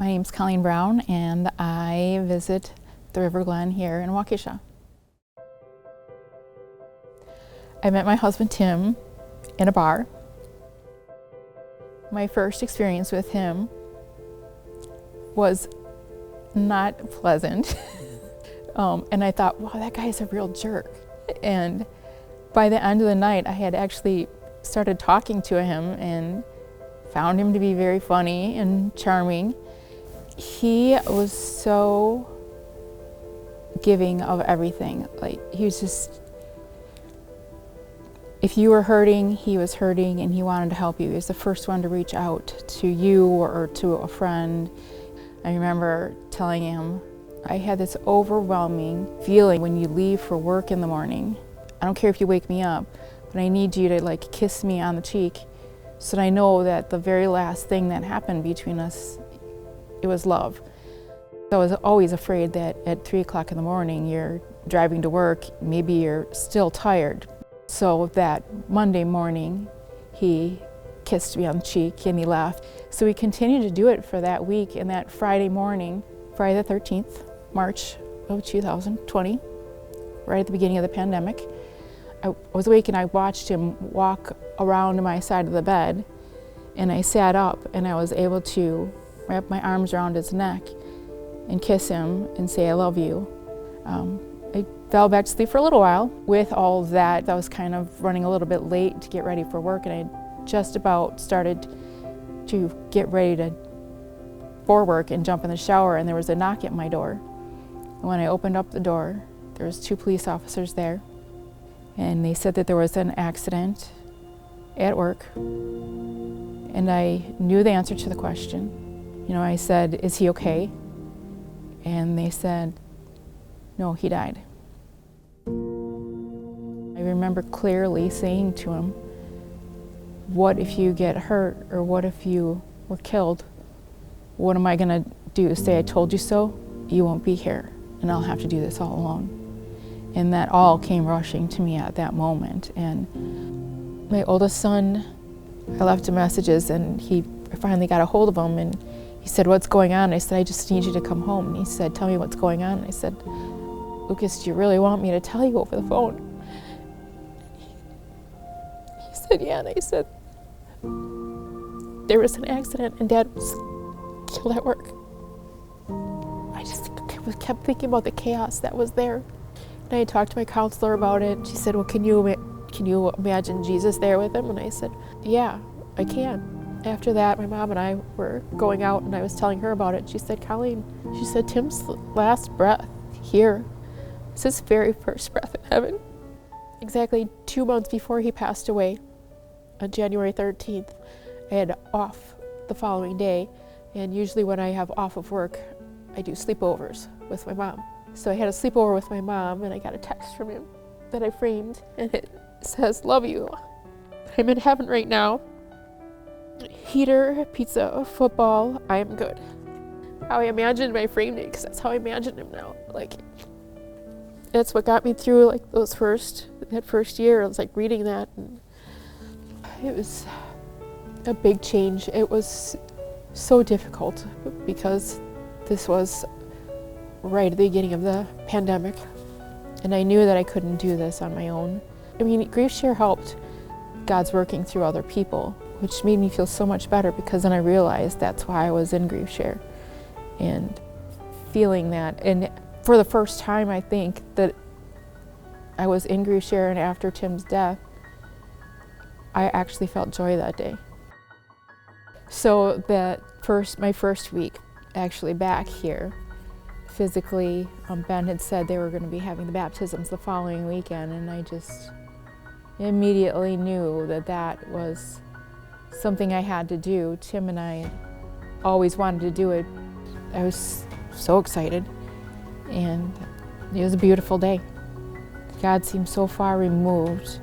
My name's Colleen Brough, and I visit the River Glen here in Waukesha. I met my husband Tim in a bar. My first experience with him was not pleasant. And I thought, wow, that guy's a real jerk. And by the end of the night, I had actually started talking to him and found him to be very funny and charming. He was so giving of everything. Like, he was just, if you were hurting, he was hurting and he wanted to help you. He was the first one to reach out to you or to a friend. I remember telling him, I had this overwhelming feeling when you leave for work in the morning. I don't care if you wake me up, but I need you to kiss me on the cheek so that I know that the very last thing that happened between us, it was love. I was always afraid that at 3 o'clock in the morning you're driving to work, maybe you're still tired. So that Monday morning, he kissed me on the cheek and he laughed. So we continued to do it for that week, and that Friday morning, Friday the 13th, March of 2020, right at the beginning of the pandemic, I was awake and I watched him walk around to my side of the bed, and I sat up and I was able to wrap my arms around his neck and kiss him and say, I love you. I fell back to sleep for a little while. With all of that, I was kind of running a little bit late to get ready for work, and I just about started to get ready for work and jump in the shower, and there was a knock at my door. And when I opened up the door, there was 2 police officers there, and they said that there was an accident at work. And I knew the answer to the question. You know, I said, is he okay? And they said, no, he died. I remember clearly saying to him, what if you get hurt, or what if you were killed? What am I gonna do? Say I told you so? You won't be here, and I'll have to do this all alone. And that all came rushing to me at that moment. And my oldest son, I left him messages, and I finally got a hold of him, and he said, what's going on? I said, I just need you to come home. And he said, tell me what's going on. I said, Lucas, do you really want me to tell you over the phone? He said, yeah. And I said, there was an accident and Dad was killed at work. I just kept thinking about the chaos that was there. And I talked to my counselor about it. She said, well, can you imagine Jesus there with him? And I said, yeah, I can. After that, my mom and I were going out, and I was telling her about it. She said, Colleen, she said, Tim's last breath here was his very first breath in heaven. Exactly 2 months before he passed away, on January 13th, I had off the following day. And usually when I have off of work, I do sleepovers with my mom. So I had a sleepover with my mom, and I got a text from him that I framed, and it says, love you. I'm in heaven right now. Heater, pizza, football, I am good. How I imagined him, I framed it because that's how I imagined him now. That's what got me through that first year. I was reading that, and it was a big change. It was so difficult because this was right at the beginning of the pandemic, and I knew that I couldn't do this on my own. I mean, Grief Share helped. God's working through other people, which made me feel so much better, because then I realized that's why I was in Grief Share, and feeling that. And for the first time, I think that I was in Grief Share, and after Tim's death, I actually felt joy that day. So my first week actually back here, physically, Ben had said they were going to be having the baptisms the following weekend, and I just immediately knew that that was something I had to do. Tim and I always wanted to do it. I was so excited, and it was a beautiful day. God seemed so far removed,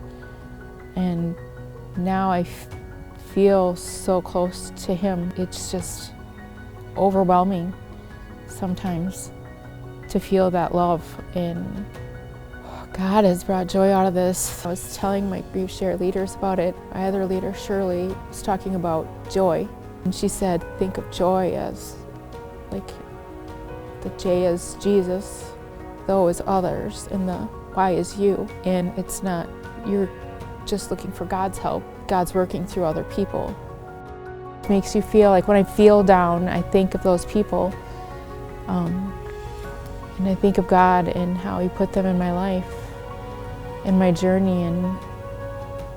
and now I feel so close to him. It's just overwhelming sometimes to feel that love, and God has brought joy out of this. I was telling my Grief Share leaders about it. My other leader, Shirley, was talking about joy, and she said, think of joy as Like the J is Jesus, the O is others, and the Y is you. And it's not, you're just looking for God's help. God's working through other people. It makes you feel like when I feel down, I think of those people. And I think of God and how He put them in my life, in my journey, and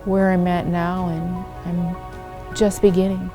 where I'm at now, and I'm just beginning.